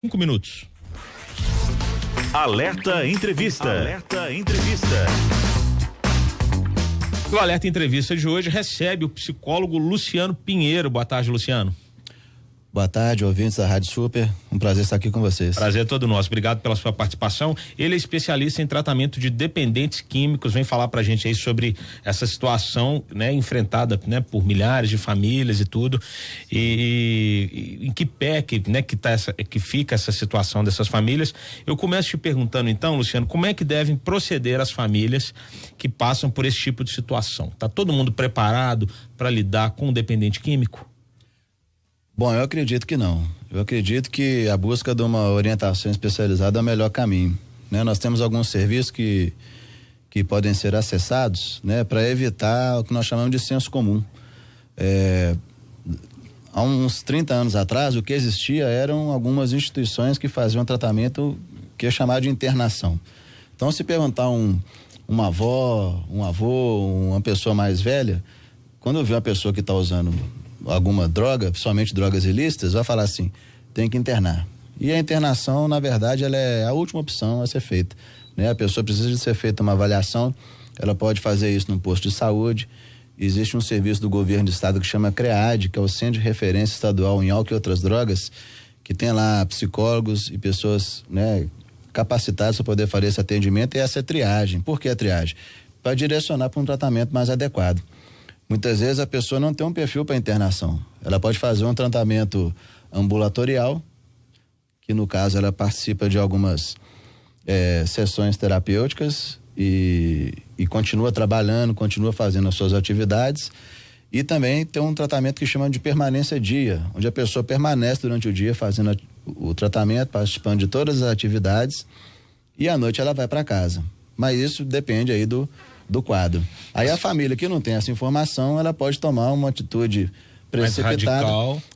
5 minutos. Alerta Entrevista. Alerta Entrevista. O Alerta Entrevista de hoje recebe o psicólogo Luciano Pinheiro. Boa tarde, Luciano. Boa tarde, ouvintes da Rádio Super. Um prazer estar aqui com vocês. Prazer é todo nosso. Obrigado pela sua participação. Ele é especialista em tratamento de dependentes químicos. Vem falar pra gente aí sobre essa situação, né, enfrentada, né, por milhares de famílias e tudo. E em que pé que fica essa situação dessas famílias. Eu começo te perguntando então, Luciano, como é que devem proceder as famílias que passam por esse tipo de situação? Tá todo mundo preparado para lidar com o dependente químico? Bom, eu acredito que não. Eu acredito que a busca de uma orientação especializada é o melhor caminho, né? Nós temos alguns serviços que podem ser acessados, né, para evitar o que nós chamamos de senso comum. Há uns 30 anos atrás, o que existia eram algumas instituições que faziam tratamento que é chamado de internação. Então, se perguntar uma avó, um avô, uma pessoa mais velha, quando vê uma pessoa que está usando alguma droga, principalmente drogas ilícitas, vai falar assim, tem que internar. E a internação, na verdade, ela é a última opção a ser feita, né? A pessoa precisa de ser feita uma avaliação, ela pode fazer isso no posto de saúde. Existe um serviço do governo do estado que chama CREAD, que é o Centro de Referência Estadual em Álcool e Outras Drogas, que tem lá psicólogos e pessoas, né, capacitadas para poder fazer esse atendimento, e essa é a triagem. Por que a triagem? Para direcionar para um tratamento mais adequado. Muitas vezes a pessoa não tem um perfil para internação. Ela pode fazer um tratamento ambulatorial, que no caso ela participa de algumas sessões terapêuticas e continua trabalhando, continua fazendo as suas atividades. E também tem um tratamento que chama de permanência dia, onde a pessoa permanece durante o dia fazendo o tratamento, participando de todas as atividades, e à noite ela vai para casa. Mas isso depende aí do quadro. Aí a família que não tem essa informação, ela pode tomar uma atitude precipitada,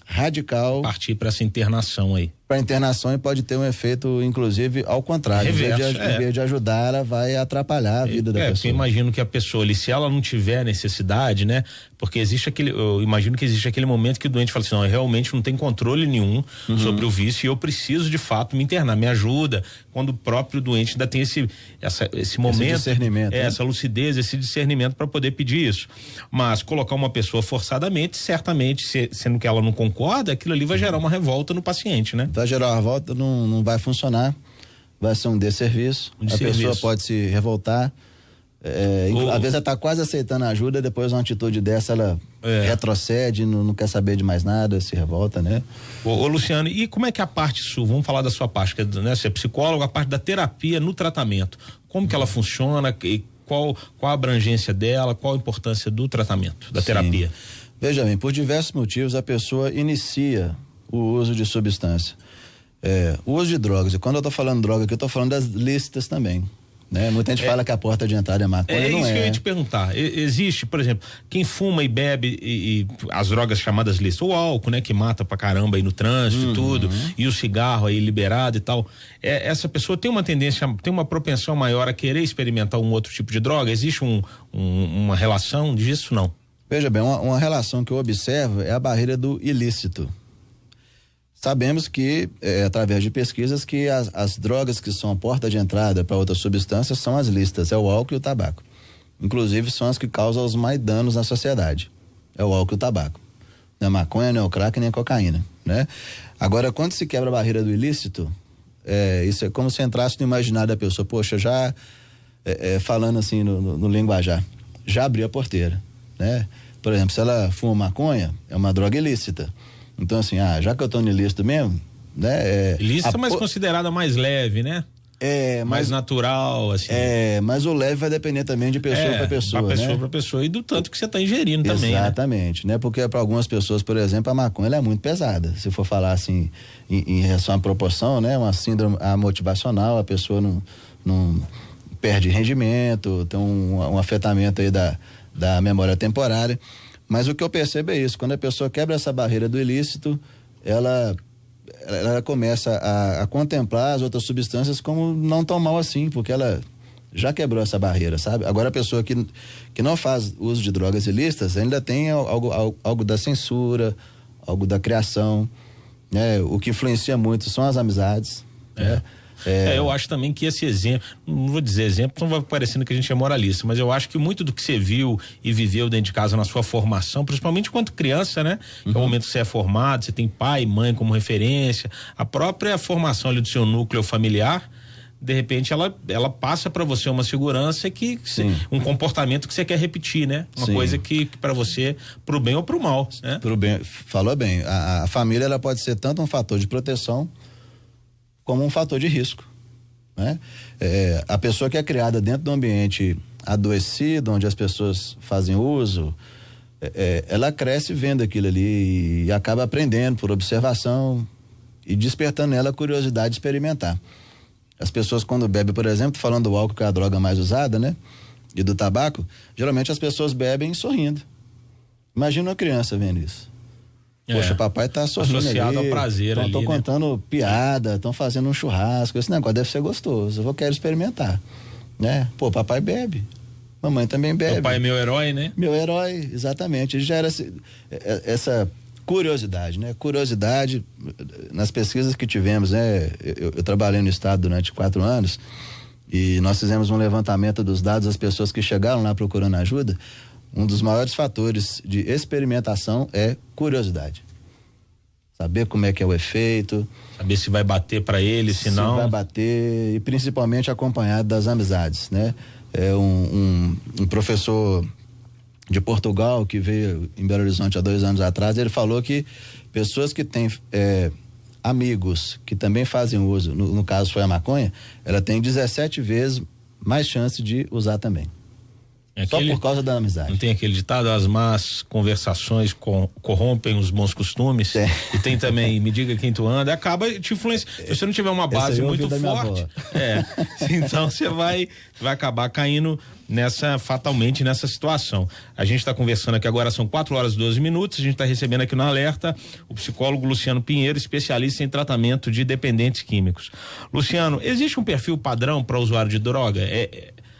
radical, partir para essa internação aí. Para internação, e pode ter um efeito, inclusive, ao contrário. Em vez de ajudar, ela vai atrapalhar a vida da pessoa. Eu imagino que a pessoa ali, se ela não tiver necessidade, né? Porque eu imagino que existe aquele momento que o doente fala assim, não, eu realmente não tenho controle nenhum sobre o vício e eu preciso de fato me internar, me ajuda, quando o próprio doente ainda tem esse momento, esse discernimento, né? Essa lucidez, esse discernimento para poder pedir isso. Mas colocar uma pessoa forçadamente, certamente, sendo que ela não concorda, aquilo ali vai gerar uma revolta no paciente, né? Vai gerar uma revolta, não vai funcionar, vai ser um desserviço, pessoa pode se revoltar, às vezes ela está quase aceitando a ajuda, depois uma atitude dessa ela retrocede, não quer saber de mais nada, se revolta, né? Ô Luciano, e como é que a parte sua, vamos falar da sua parte, né? Você é psicólogo, a parte da terapia no tratamento, como que ela funciona, e qual a abrangência dela, qual a importância do tratamento, da terapia? Veja bem, por diversos motivos a pessoa inicia o uso de substância. O uso de drogas, e quando eu tô falando droga aqui, eu tô falando das lícitas também, né? Muita gente fala que a porta de entrada é maconha, não é. É isso que eu ia te perguntar. Existe, por exemplo, quem fuma e bebe e as drogas chamadas lícitas, o álcool, né? Que mata pra caramba aí no trânsito e tudo, e o cigarro aí liberado e tal. Essa pessoa tem uma tendência, tem uma propensão maior a querer experimentar um outro tipo de droga? Existe uma relação disso, não? Veja bem, uma relação que eu observo é a barreira do ilícito. Sabemos que, através de pesquisas, que as drogas que são a porta de entrada para outras substâncias são as lícitas, é o álcool e o tabaco. Inclusive, são as que causam os mais danos na sociedade. É o álcool e o tabaco. Não é maconha, não é o crack, nem a cocaína, né? Agora, quando se quebra a barreira do ilícito, isso é como se entrasse no imaginário da pessoa. Poxa, já, falando assim no linguajar, já abriu a porteira, né? Por exemplo, se ela fuma maconha, é uma droga ilícita. Então, assim, já que eu tô no ilícito mesmo, né? Ilícita, mas considerada mais leve, né? Mais natural, assim. Mas o leve vai depender também de pessoa para pessoa, né? Pessoa para pessoa e do tanto que você tá ingerindo também, exatamente, né? Porque para algumas pessoas, por exemplo, a maconha ela é muito pesada. Se for falar assim, em relação à proporção, né? Uma síndrome motivacional, a pessoa não perde rendimento, tem um afetamento aí da memória temporária. Mas o que eu percebo é isso, quando a pessoa quebra essa barreira do ilícito, ela começa a contemplar as outras substâncias como não tão mal assim, porque ela já quebrou essa barreira, sabe? Agora a pessoa que não faz uso de drogas ilícitas ainda tem algo da censura, algo da criação, né? O que influencia muito são as amizades, né? Eu acho também que esse exemplo, não vou dizer exemplo, não vai parecendo que a gente é moralista, mas eu acho que muito do que você viu e viveu dentro de casa na sua formação, principalmente quando criança, né? Que é o momento que você é formado, você tem pai e mãe como referência, a própria formação ali do seu núcleo familiar, de repente ela passa para você uma segurança um comportamento que você quer repetir, né? Uma coisa que para você, pro bem ou pro mal, né? Pro bem, falou bem, a família ela pode ser tanto um fator de proteção como um fator de risco, né? A pessoa que é criada dentro de um ambiente adoecido, onde as pessoas fazem uso, ela cresce vendo aquilo ali e acaba aprendendo por observação e despertando nela a curiosidade de experimentar. As pessoas quando bebem, por exemplo, falando do álcool que é a droga mais usada, né? E do tabaco, geralmente as pessoas bebem sorrindo. Imagina uma criança vendo isso. Poxa, papai tá sorrindo associado ali, ao prazer ali, estão contando piada, estão fazendo um churrasco, esse negócio deve ser gostoso, eu quero experimentar, né? Pô, papai bebe, mamãe também bebe. Meu pai é meu herói, né? Meu herói, exatamente, já era essa curiosidade, né? Curiosidade, nas pesquisas que tivemos, né? Eu trabalhei no estado durante 4 anos e nós fizemos um levantamento dos dados das pessoas que chegaram lá procurando ajuda. Um dos maiores fatores de experimentação é curiosidade. Saber como é que é o efeito. Saber se vai bater para ele, se não. Se vai bater, e principalmente acompanhado das amizades, né? Um professor de Portugal que veio em Belo Horizonte há 2 anos atrás, ele falou que pessoas que têm amigos que também fazem uso, no caso foi a maconha, ela tem 17 vezes mais chance de usar também. Só por causa da amizade. Não tem aquele ditado, as más conversações corrompem os bons costumes? E tem também, me diga quem tu anda, acaba te influenciando. Se você não tiver uma base muito forte, então você vai acabar caindo fatalmente nessa situação. A gente está conversando aqui agora, são 4h12, a gente está recebendo aqui no Alerta o psicólogo Luciano Pinheiro, especialista em tratamento de dependentes químicos. Luciano, existe um perfil padrão para usuário de droga?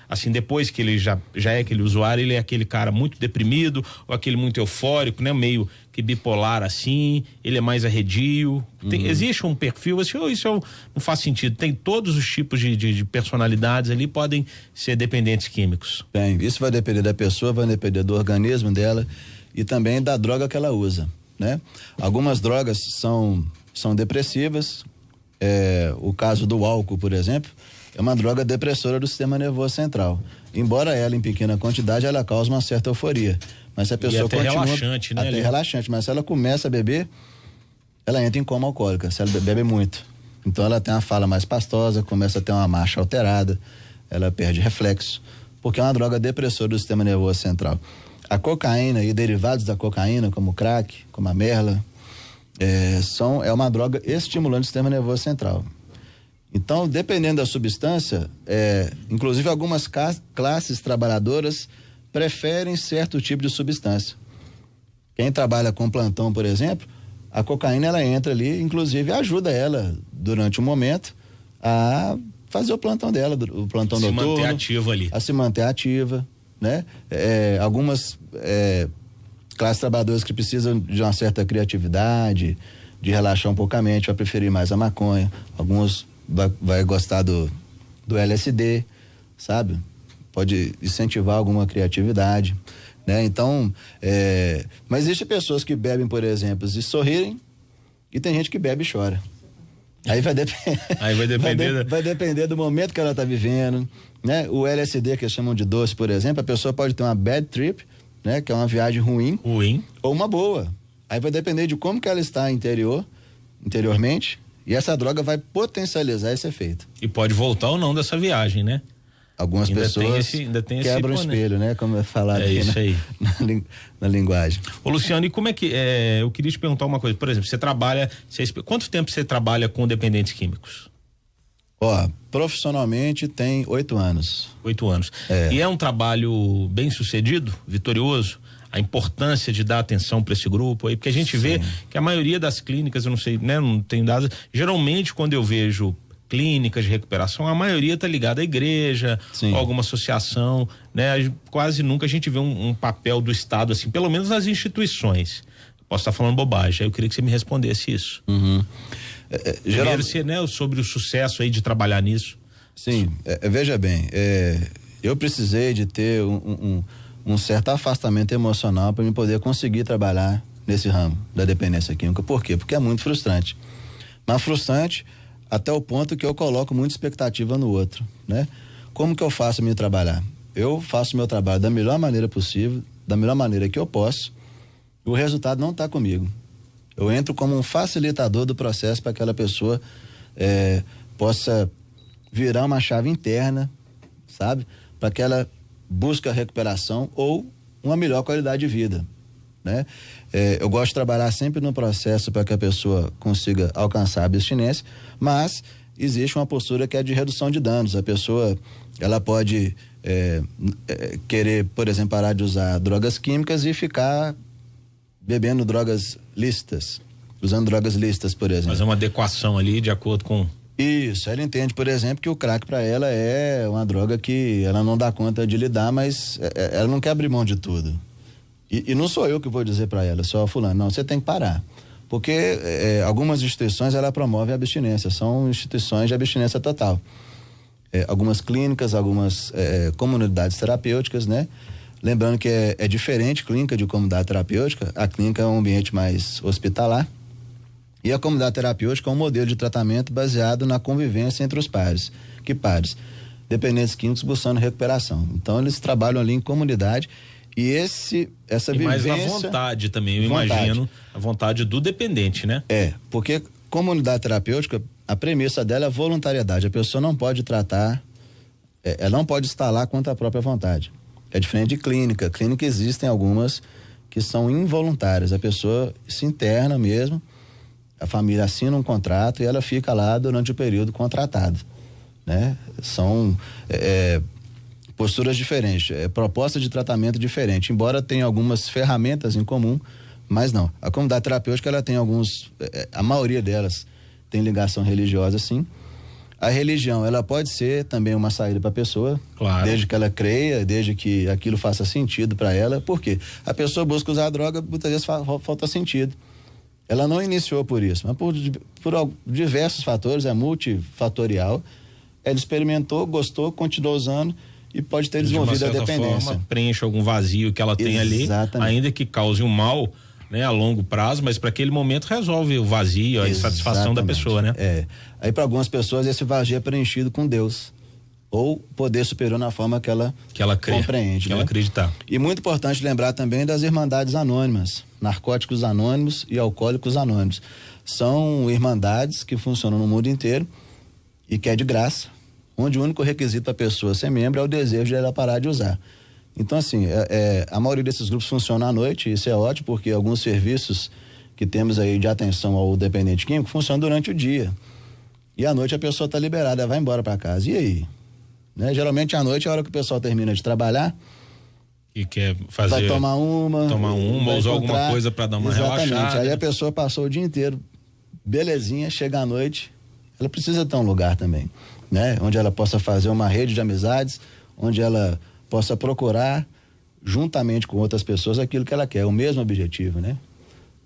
Assim, depois que ele já é aquele usuário, ele é aquele cara muito deprimido ou aquele muito eufórico, né? Meio que bipolar assim, ele é mais arredio. Existe um perfil assim, isso não faz sentido. Tem todos os tipos de personalidades ali, podem ser dependentes químicos. Tem, isso vai depender da pessoa, vai depender do organismo dela e também da droga que ela usa, né? Algumas drogas são depressivas, o caso do álcool, por exemplo, é uma droga depressora do sistema nervoso central. Embora ela, em pequena quantidade, ela cause uma certa euforia. Mas se a pessoa continua... relaxante, né? Até relaxante, mas se ela começa a beber, ela entra em coma alcoólica, se ela bebe muito. Então ela tem uma fala mais pastosa, começa a ter uma marcha alterada, ela perde reflexo, porque é uma droga depressora do sistema nervoso central. A cocaína e derivados da cocaína, como o crack, como a merla, é uma droga estimulante do sistema nervoso central. Então, dependendo da substância, inclusive algumas classes trabalhadoras preferem certo tipo de substância. Quem trabalha com plantão, por exemplo, a cocaína ela entra ali, inclusive ajuda ela durante um momento a fazer o plantão dela, o plantão noturno. Se manter ativa ali. A se manter ativa, né? Algumas classes trabalhadoras que precisam de uma certa criatividade, de relaxar um pouco a mente, vai preferir mais a maconha. Alguns vai gostar do LSD, sabe? Pode incentivar alguma criatividade, né? Então, mas existem pessoas que bebem, por exemplo, e sorrirem, e tem gente que bebe e chora. Aí vai depender. Vai depender do momento que ela está vivendo, né? O LSD, que eles chamam de doce, por exemplo, a pessoa pode ter uma bad trip, né? Que é uma viagem ruim. Ou uma boa. Aí vai depender de como que ela está interiormente. E essa droga vai potencializar esse efeito. E pode voltar ou não dessa viagem, né? Algumas pessoas quebram o espelho, né? Como é falado aí. Na linguagem. Ô Luciano, e como é que eu queria te perguntar uma coisa, por exemplo, quanto tempo você trabalha com dependentes químicos? Profissionalmente tem 8 anos. 8 anos. E é um trabalho bem sucedido, vitorioso? A importância de dar atenção para esse grupo aí, porque a gente vê que a maioria das clínicas, eu não sei, né, não tenho dados, geralmente quando eu vejo clínicas de recuperação, a maioria tá ligada à igreja, ou alguma associação, né? Quase nunca a gente vê um papel do Estado assim, pelo menos nas instituições. Posso estar falando bobagem, aí eu queria que você me respondesse isso. Primeiro, né, sobre o sucesso aí de trabalhar nisso. Sim, veja bem, eu precisei de ter um certo afastamento emocional para me poder conseguir trabalhar nesse ramo da dependência química. Por quê? Porque é muito frustrante. Mas frustrante até o ponto que eu coloco muita expectativa no outro, né? Como que eu faço meu trabalhar? Eu faço meu trabalho da melhor maneira possível, da melhor maneira que eu posso, e o resultado não está comigo. Eu entro como um facilitador do processo para que aquela pessoa possa virar uma chave interna, sabe? Para que ela busque a recuperação ou uma melhor qualidade de vida, né? Eu gosto de trabalhar sempre no processo para que a pessoa consiga alcançar a abstinência, mas existe uma postura que é de redução de danos. A pessoa, ela pode querer, por exemplo, parar de usar drogas químicas e ficar bebendo drogas lícitas, usando drogas lícitas, por exemplo. Fazer uma adequação ali de acordo com... Isso, ela entende, por exemplo, que o crack para ela é uma droga que ela não dá conta de lidar, mas ela não quer abrir mão de tudo. E não sou eu que vou dizer para ela, só fulano, não, você tem que parar. Porque algumas instituições, ela promove a abstinência, são instituições de abstinência total. Algumas clínicas, algumas comunidades terapêuticas, né? Lembrando que é diferente clínica de comunidade terapêutica, a clínica é um ambiente mais hospitalar, e a comunidade terapêutica é um modelo de tratamento baseado na convivência entre os pares. Que pares? Dependentes químicos buscando recuperação. Então, eles trabalham ali em comunidade e essa vivência... mais na vontade também, eu imagino, a vontade do dependente, né? Porque comunidade terapêutica, a premissa dela é a voluntariedade. A pessoa não pode tratar, ela não pode estar lá contra a própria vontade. É diferente de clínica. Clínica existem algumas que são involuntárias. A pessoa se interna mesmo, a família assina um contrato e ela fica lá durante o período contratado, né? São posturas diferentes, propostas de tratamento diferente, embora tenha algumas ferramentas em comum, mas não. A comunidade terapêutica, ela tem a maioria delas tem ligação religiosa, sim. A religião, ela pode ser também uma saída para a pessoa, claro, desde que ela creia, desde que aquilo faça sentido para ela. Por quê? A pessoa busca usar a droga, muitas vezes falta sentido. Ela não iniciou por isso, mas por diversos fatores, é multifatorial. Ela experimentou, gostou, continuou usando e pode ter desenvolvido a dependência. Forma, preenche algum vazio que ela tem ali, ainda que cause um mal, né, a longo prazo, mas para aquele momento resolve o vazio, a insatisfação da pessoa, né? Aí para algumas pessoas esse vazio é preenchido com Deus ou poder superior na forma que ela crê, compreende, que ela acreditar. E muito importante lembrar também das irmandades anônimas, narcóticos anônimos e alcoólicos anônimos. São irmandades que funcionam no mundo inteiro e que é de graça, onde o único requisito para a pessoa ser membro é o desejo de ela parar de usar. Então, assim, a maioria desses grupos funciona à noite, isso é ótimo, porque alguns serviços que temos aí de atenção ao dependente químico funcionam durante o dia. E à noite a pessoa está liberada, ela vai embora para casa. E aí? Né? Geralmente à noite é a hora que o pessoal termina de trabalhar e quer fazer, vai tomar uma usar alguma coisa para dar uma relaxada. Aí a pessoa passou o dia inteiro belezinha, chega à noite, ela precisa ter um lugar também, né? Onde ela possa fazer uma rede de amizades, onde ela possa procurar juntamente com outras pessoas aquilo que ela quer, o mesmo objetivo, né?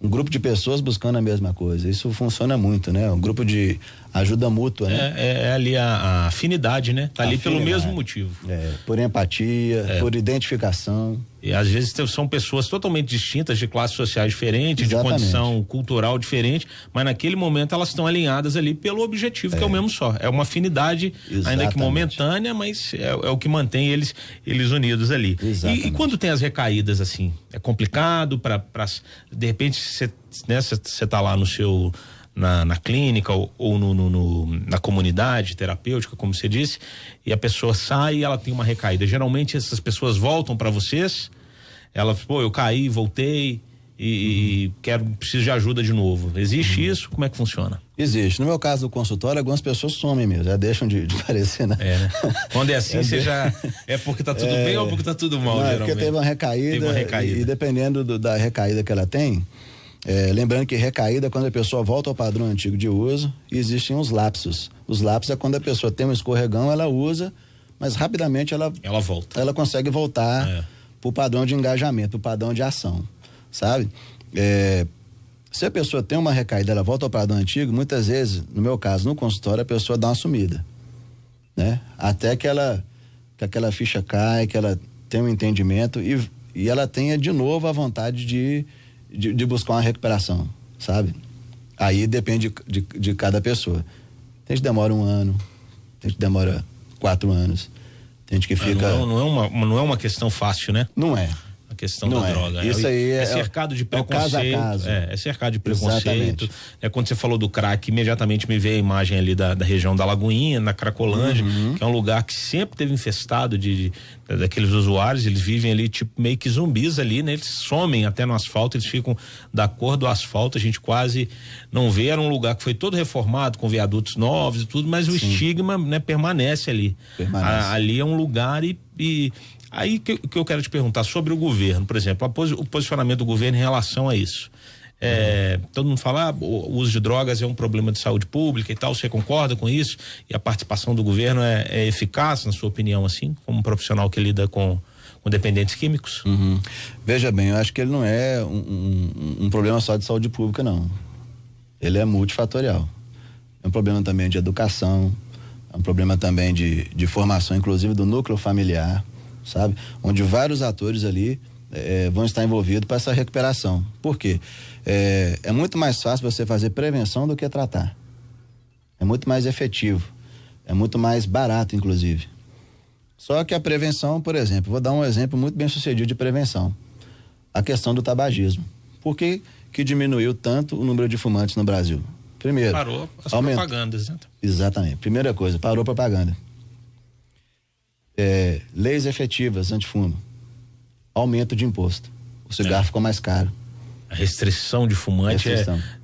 Um grupo de pessoas buscando a mesma coisa, isso funciona muito, né? Um grupo de ajuda mútua, né? É ali a afinidade, né? Tá ali pelo mesmo motivo. Por empatia, por identificação. E às vezes são pessoas totalmente distintas, de classes sociais diferentes, exatamente, de condição cultural diferente, mas naquele momento elas estão alinhadas ali pelo objetivo, que é o mesmo só. É uma afinidade, exatamente, ainda que momentânea, mas é o que mantém eles unidos ali. E quando tem as recaídas assim, é complicado para de repente você tá lá no seu na clínica ou na comunidade terapêutica, como você disse, e a pessoa sai e ela tem uma recaída. Geralmente essas pessoas voltam para vocês, ela, eu caí, voltei e preciso de ajuda de novo. Existe isso? Como é que funciona? Existe. No meu caso do consultório, algumas pessoas somem mesmo, já deixam de aparecer, né? Né? Quando é assim, você já é porque tá tudo bem ou porque tá tudo mal, geralmente? Porque teve uma recaída. E dependendo da recaída que ela tem, lembrando que recaída é quando a pessoa volta ao padrão antigo de uso, e existem os lapsos. Os lapsos é quando a pessoa tem um escorregão, ela usa, mas rapidamente ela volta. Ela consegue voltar pro padrão de engajamento, pro padrão de ação, sabe? Se a pessoa tem uma recaída, ela volta ao padrão antigo, muitas vezes, no meu caso, no consultório, a pessoa dá uma sumida, né? Até que aquela ficha cai, que ela tenha um entendimento e ela tenha de novo a vontade de buscar uma recuperação, sabe? Aí depende de cada pessoa. Tem gente que demora 1 ano, tem gente que demora 4 anos, tem gente que fica... Não é uma questão fácil, né? Não é. A questão da droga. Isso aí é cercado de preconceito. Caso a caso. É cercado de preconceito. Quando você falou do crack, imediatamente me veio a imagem ali da região da Lagoinha, na Cracolândia, que é um lugar que sempre teve infestado daqueles usuários. Eles vivem ali tipo meio que zumbis ali, né? Eles somem até no asfalto, eles ficam da cor do asfalto, a gente quase não vê. Era um lugar que foi todo reformado, com viadutos novos e tudo, mas o estigma, né, permanece ali. Ali é um lugar e aí que eu quero te perguntar sobre o governo, por exemplo, o posicionamento do governo em relação a isso. Todo mundo fala, o uso de drogas é um problema de saúde pública e tal, você concorda com isso? E a participação do governo é eficaz, na sua opinião, assim, como um profissional que lida com dependentes químicos? Veja bem, eu acho que ele não é um problema só de saúde pública, não. Ele é multifatorial. É um problema também de educação, é um problema também de formação, inclusive do núcleo familiar, sabe? Onde vários atores ali vão estar envolvidos para essa recuperação. Por quê? É muito mais fácil você fazer prevenção do que tratar. É muito mais efetivo. É muito mais barato, inclusive. Só que a prevenção, por exemplo, vou dar um exemplo muito bem sucedido de prevenção. A questão do tabagismo. Por que diminuiu tanto o número de fumantes no Brasil? Primeiro, parou as propagandas, né? Exatamente. Primeira coisa, parou a propaganda. Leis efetivas antifumo, aumento de imposto, o cigarro ficou mais caro. A restrição de fumante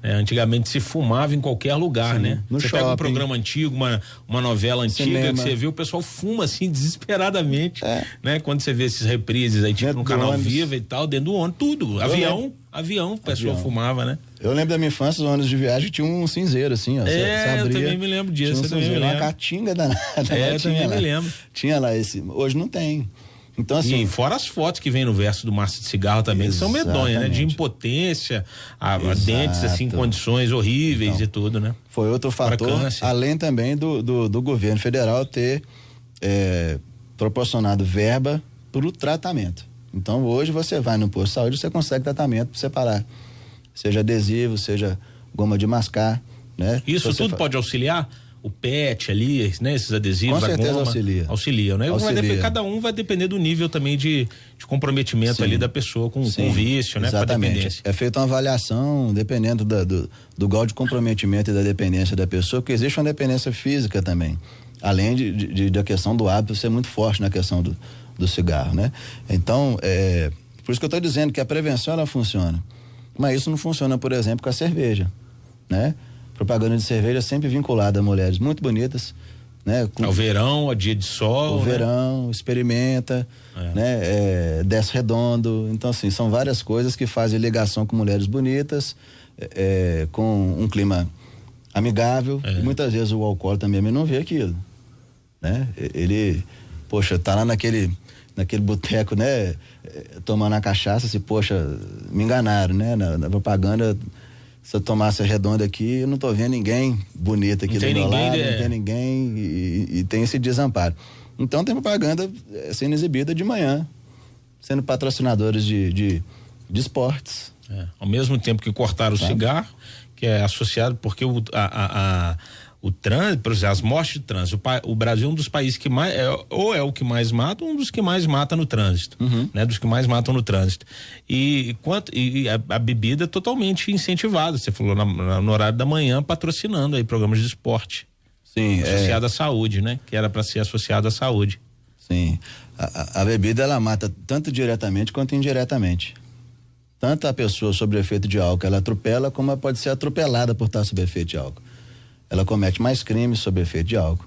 antigamente se fumava em qualquer lugar, né? No você shopping, pega um programa antigo, uma novela antiga, cinema, que você vê, o pessoal fuma assim desesperadamente, né? Quando você vê esses reprises aí, tipo no Canal Viva e tal, dentro do ônibus, tudo, avião, o pessoal fumava, né? Eu lembro da minha infância, os ônibus de viagem tinha um cinzeiro assim, ó. Você abria, eu também me lembro disso. Tinha um cinzeiro, uma catinga danada. Eu também me lembro. Tinha lá esse, hoje não tem. Então, assim, e fora as fotos que vem no verso do maço de cigarro também, que são medonhas, né? De impotência, a dentes assim, condições horríveis e tudo, né? Foi outro fator, além também do governo federal ter proporcionado verba para o tratamento. Então, hoje você vai no posto de saúde, você consegue tratamento para separar, seja adesivo, seja goma de mascar, né? Isso tudo pode auxiliar? O PET ali, né? Esses adesivos, com certeza a goma auxiliam, né? Cada um vai depender do nível também de comprometimento ali da pessoa com o vício, né? Exatamente. Com a dependência. É feita uma avaliação dependendo do grau de comprometimento e da dependência da pessoa, porque existe uma dependência física também, além da questão do hábito ser muito forte na questão do cigarro, né? Então, por isso que eu estou dizendo que a prevenção ela funciona, mas isso não funciona, por exemplo, com a cerveja, né? Propaganda de cerveja sempre vinculada a mulheres muito bonitas, né? Ao verão, a dia de sol. Verão, experimenta, né? Desce redondo. Então, assim, são várias coisas que fazem ligação com mulheres bonitas, com um clima amigável. E muitas vezes o alcoólatra também não vê aquilo, né? Ele, poxa, tá lá naquele boteco, né? Tomando a cachaça, poxa, me enganaram, né? Na propaganda. Se eu tomasse a redonda aqui, eu não tô vendo ninguém bonito aqui do meu lado, não tem ninguém e tem esse desamparo. Então tem propaganda sendo exibida de manhã, sendo patrocinadores de esportes. Ao mesmo tempo que cortaram o cigarro, que é associado, porque o trânsito, por exemplo, as mortes de trânsito, o Brasil é um dos países que mais, ou é o que mais mata, ou um dos que mais mata no trânsito, né? Dos que mais matam no trânsito. E a bebida é totalmente incentivada, você falou no horário da manhã, patrocinando aí programas de esporte. Sim. Associado à saúde, né? Que era para ser associado à saúde. Sim. A bebida, ela mata tanto diretamente quanto indiretamente. Tanto a pessoa sob efeito de álcool, ela atropela, como ela pode ser atropelada por estar sob efeito de álcool. Ela comete mais crimes sob efeito de álcool.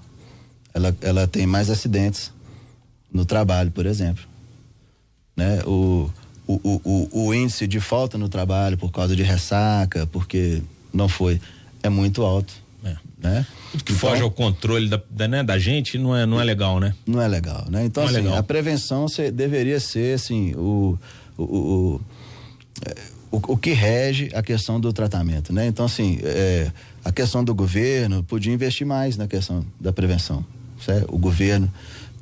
Ela tem mais acidentes no trabalho, por exemplo, né? O índice de falta no trabalho por causa de ressaca, porque não foi, é muito alto, né? Tudo que foge ao controle da gente não é legal, né? Não é legal, né? Então, assim, a prevenção deveria ser, assim, o que rege a questão do tratamento, né? Então, assim, a questão do governo podia investir mais na questão da prevenção, certo? O governo,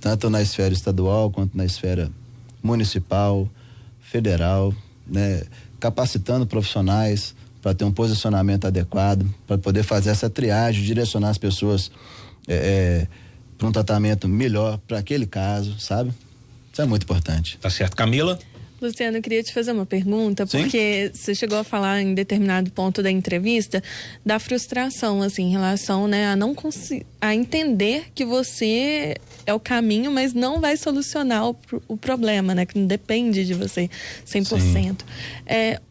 tanto na esfera estadual quanto na esfera municipal, federal, né? Capacitando profissionais para ter um posicionamento adequado, para poder fazer essa triagem, direcionar as pessoas para um tratamento melhor para aquele caso, sabe? Isso é muito importante. Tá certo. Camila? Luciano, eu queria te fazer uma pergunta, porque você chegou a falar em determinado ponto da entrevista da frustração, assim, em relação, né, a não a entender que você é o caminho, mas não vai solucionar o problema, né, que não depende de você 100%.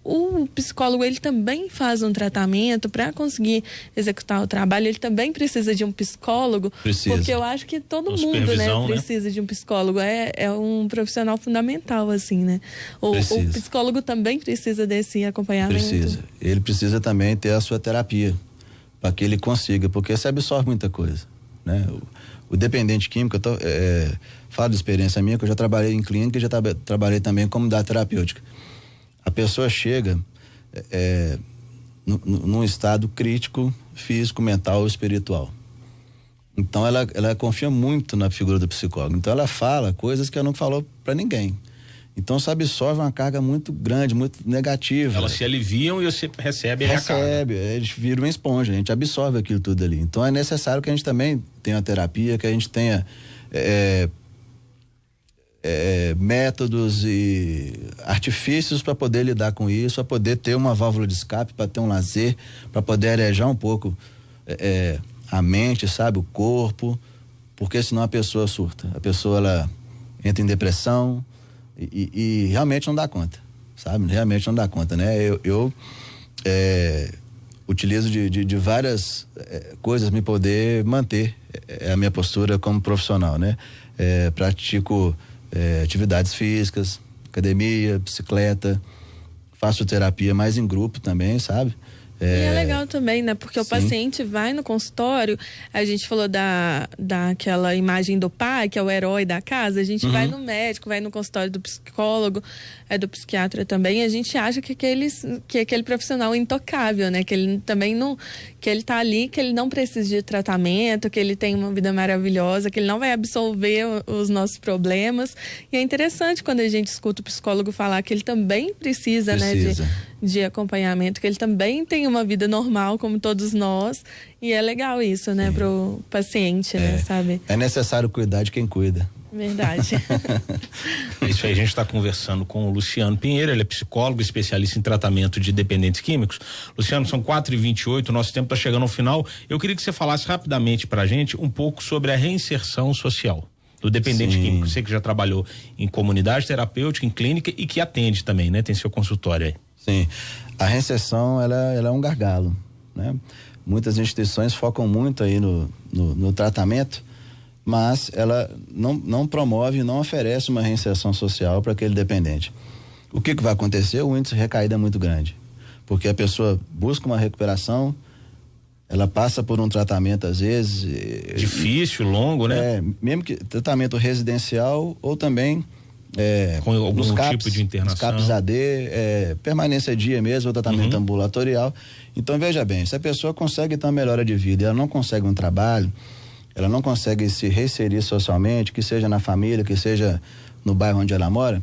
O psicólogo, ele também faz um tratamento para conseguir executar o trabalho, ele também precisa de um psicólogo, porque eu acho que todo mundo, né, precisa de um psicólogo, é um profissional fundamental, assim, né? O psicólogo também precisa desse acompanhamento? Precisa. Ele precisa também ter a sua terapia para que ele consiga, porque você absorve muita coisa, né? O dependente químico, falo de experiência minha, que eu já trabalhei em clínica e já trabalhei também como da terapêutica. A pessoa chega num estado crítico, físico, mental, espiritual. Então ela confia muito na figura do psicólogo. Então ela fala coisas que ela não falou para ninguém. Então você absorve uma carga muito grande, muito negativa. Elas se aliviam e você recebe a carga. Eles viram uma esponja, a gente absorve aquilo tudo ali. Então é necessário que a gente também tenha uma terapia, que a gente tenha métodos e artifícios para poder lidar com isso, para poder ter uma válvula de escape, para ter um lazer, para poder arejar um pouco a mente, sabe, o corpo, porque senão a pessoa surta. A pessoa, ela entra em depressão, e realmente não dá conta, sabe? Realmente não dá conta, né? Eu utilizo de várias coisas me poder manter a minha postura como profissional, né? Pratico atividades físicas, academia, bicicleta, faço terapia mais em grupo também, sabe? E é legal também, né? Porque o paciente vai no consultório, a gente falou daquela imagem do pai, que é o herói da casa, a gente vai no médico, vai no consultório do psicólogo, do psiquiatra também, a gente acha que aquele profissional é intocável, né? Que ele também não, que ele tá ali, que ele não precisa de tratamento, que ele tem uma vida maravilhosa, que ele não vai absolver os nossos problemas. E é interessante quando a gente escuta o psicólogo falar que ele também precisa. Né, de acompanhamento, que ele também tem uma vida normal, como todos nós, e é legal isso, né, pro paciente, né, sabe? É necessário cuidar de quem cuida. Verdade. Isso aí, a gente está conversando com o Luciano Pinheiro, ele é psicólogo, especialista em tratamento de dependentes químicos. Luciano, são 4h28, nosso tempo está chegando ao final. Eu queria que você falasse rapidamente pra gente um pouco sobre a reinserção social do dependente químico. Você que já trabalhou em comunidade terapêutica, em clínica e que atende também, né? Tem seu consultório aí. Sim, a reinserção ela é um gargalo, né? Muitas instituições focam muito aí no tratamento, mas ela não promove, não oferece uma reinserção social para aquele dependente. O que vai acontecer? O índice de recaída é muito grande, porque a pessoa busca uma recuperação, ela passa por um tratamento às vezes difícil, longo, né? Mesmo que tratamento residencial ou também com algum tipo de internação, nos CAPs AD, permanência dia mesmo, ou tratamento ambulatorial. Então veja bem, se a pessoa consegue ter uma melhora de vida e ela não consegue um trabalho, ela não consegue se reinserir socialmente, que seja na família, que seja no bairro onde ela mora,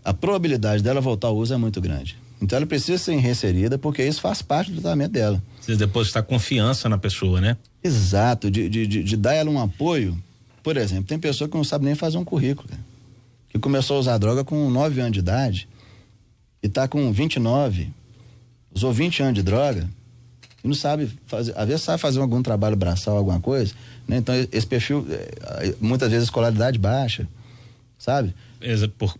a probabilidade dela voltar ao uso é muito grande. Então ela precisa ser reinserida, porque isso faz parte do tratamento dela. Precisa depositar confiança na pessoa, né? Exato, de dar ela um apoio. Por exemplo, tem pessoa que não sabe nem fazer um currículo, cara, que começou a usar droga com 9 anos de idade e tá com 29, usou 20 anos de droga e não sabe fazer, às vezes sabe fazer algum trabalho braçal, alguma coisa, né? Então esse perfil, muitas vezes escolaridade baixa, sabe?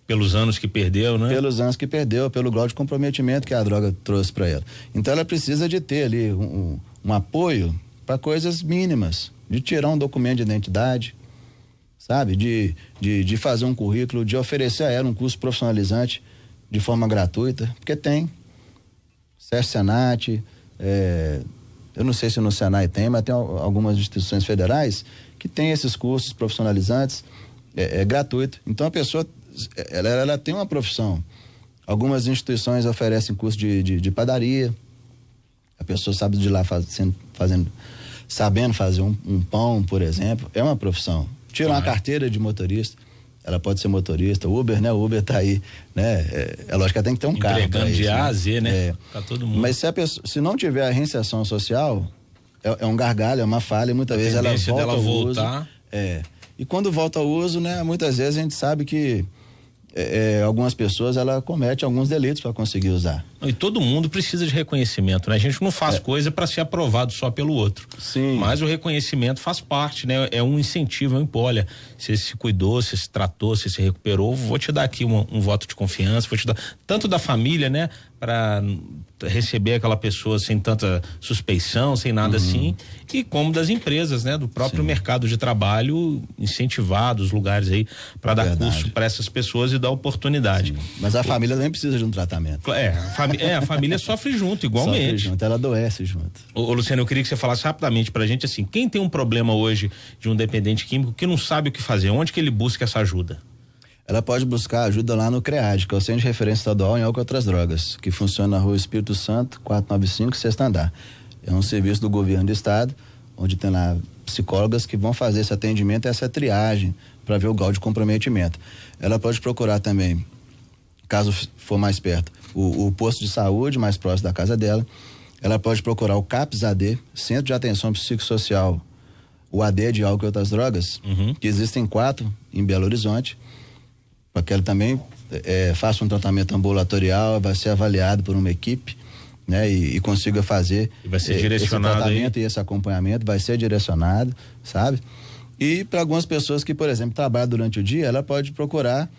Pelos anos que perdeu, né? Pelos anos que perdeu, pelo grau de comprometimento que a droga trouxe para ela. Então ela precisa de ter ali um apoio para coisas mínimas, de tirar um documento de identidade, sabe? De fazer um currículo, de oferecer a ela um curso profissionalizante de forma gratuita, porque tem Senat, eu não sei se no Senai tem, mas tem algumas instituições federais que tem esses cursos profissionalizantes gratuito. Então a pessoa ela tem uma profissão Algumas instituições oferecem curso de padaria. A pessoa sabe de lá sabendo fazer um pão, por exemplo, é uma profissão. Tira uma carteira de motorista, ela pode ser motorista. Uber, né? O Uber tá aí, né? É lógico que ela tem que ter um carro. Entregando de A a Z, né? É. Pra todo mundo. Mas se não tiver a reinserção social, é um gargalho, é uma falha, e muitas vezes ela volta ao uso. E quando volta ao uso, né? Muitas vezes a gente sabe que algumas pessoas, ela comete alguns delitos para conseguir usar. E todo mundo precisa de reconhecimento, né? A gente não faz coisa para ser aprovado só pelo outro. Sim. Mas o reconhecimento faz parte, né? É um incentivo, olha, você se cuidou, você se tratou, você se recuperou, vou te dar aqui um voto de confiança, vou te dar tanto da família, né? Para receber aquela pessoa sem tanta suspeição, sem nada assim, e como das empresas, né? Do próprio mercado de trabalho, incentivar os lugares aí para dar curso para essas pessoas e dar oportunidade. Sim. Mas a família também precisa de um tratamento. A família sofre junto, igualmente. Sofre junto, ela adoece junto. Ô, Luciano, eu queria que você falasse rapidamente pra gente, assim, quem tem um problema hoje de um dependente químico que não sabe o que fazer, onde que ele busca essa ajuda? Ela pode buscar ajuda lá no CREAD, que é o Centro de Referência Estadual em Álcool e Outras Drogas, que funciona na Rua Espírito Santo, 495, sexto andar. É um serviço do governo do estado, onde tem lá psicólogas que vão fazer esse atendimento, essa triagem, para ver o grau de comprometimento. Ela pode procurar também, caso for mais perto, o posto de saúde mais próximo da casa dela. Ela pode procurar o CAPS-AD, Centro de Atenção Psicossocial, o AD de Álcool e Outras Drogas, que existem 4 em Belo Horizonte, para que ela também faça um tratamento ambulatorial, vai ser avaliado por uma equipe, né? E consiga fazer e vai ser direcionado esse tratamento aí. E esse acompanhamento, vai ser direcionado, sabe? E para algumas pessoas que, por exemplo, trabalham durante o dia, ela pode procurar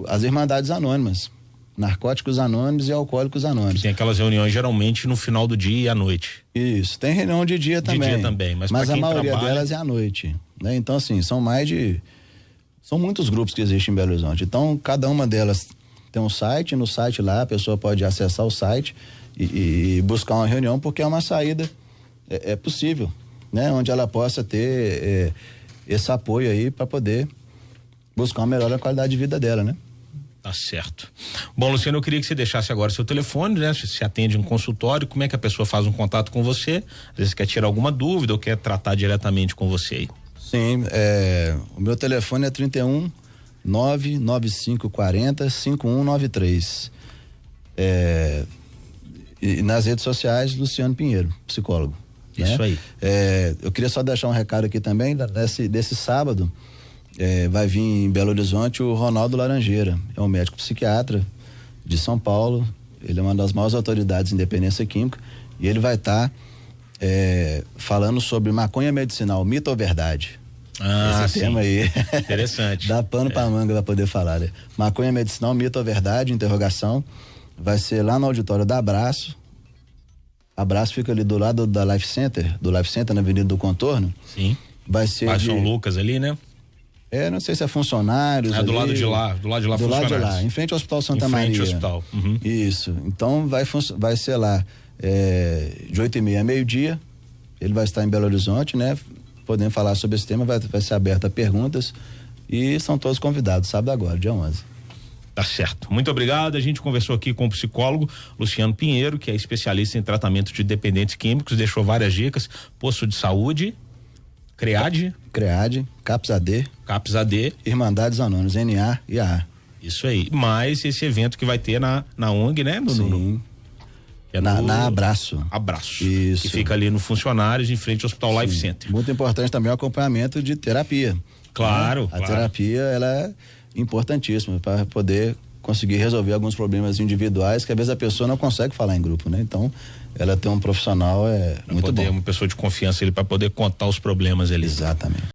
as Irmandades Anônimas, Narcóticos Anônimos e Alcoólicos Anônimos. Tem aquelas reuniões geralmente no final do dia e à noite. Isso, tem reunião de dia também. De dia também, mas a maioria delas é à noite, né? Então, assim, são muitos grupos que existem em Belo Horizonte. Então, cada uma delas tem um site, no site lá a pessoa pode acessar o site e buscar uma reunião, porque é uma saída, é possível, né? Onde ela possa ter esse apoio aí para poder buscar uma melhor qualidade de vida dela, né? Tá certo. Bom, Luciano, eu queria que você deixasse agora seu telefone, né? Se atende um consultório, como é que a pessoa faz um contato com você? Às vezes quer tirar alguma dúvida ou quer tratar diretamente com você aí. Sim, o meu telefone é 31 99540 5193. E nas redes sociais, Luciano Pinheiro, psicólogo. Isso, né? Aí. Eu queria só deixar um recado aqui também, desse sábado, vai vir em Belo Horizonte o Ronaldo Laranjeira, é um médico psiquiatra de São Paulo, ele é uma das maiores autoridades em dependência química, e ele vai estar falando sobre maconha medicinal, mito ou verdade. Esse tema aí. Interessante. Dá pano pra manga pra poder falar, né? Maconha medicinal, mito ou verdade, interrogação. Vai ser lá no auditório da Abraço. Abraço fica ali do lado da Life Center, na Avenida do Contorno. Sim. Vai ser São Lucas ali, né? Não sei se é funcionários. Do lado de lá funcionários. Em frente ao Hospital Santa Maria. Em frente ao hospital. Isso. Então vai ser lá de 8h30 a meio-dia. Ele vai estar em Belo Horizonte, né? Podendo falar sobre esse tema, vai ser aberta a perguntas e são todos convidados, sábado agora, dia 11. Tá certo. Muito obrigado. A gente conversou aqui com o psicólogo Luciano Pinheiro, que é especialista em tratamento de dependentes químicos, deixou várias dicas: posto de saúde, CREAD, CAPS-AD, Irmandades Anônimas, NA e AA. Isso aí. Mais esse evento que vai ter na ONG, né? Sim. Na Abraço. Isso. Que fica ali no Funcionários, em frente ao Hospital Life Center. Muito importante também o acompanhamento de terapia. Claro, né? A terapia, ela é importantíssima para poder conseguir resolver alguns problemas individuais que às vezes a pessoa não consegue falar em grupo, né? Então, ela ter um profissional muito bom. Uma pessoa de confiança para poder contar os problemas ali. Exatamente.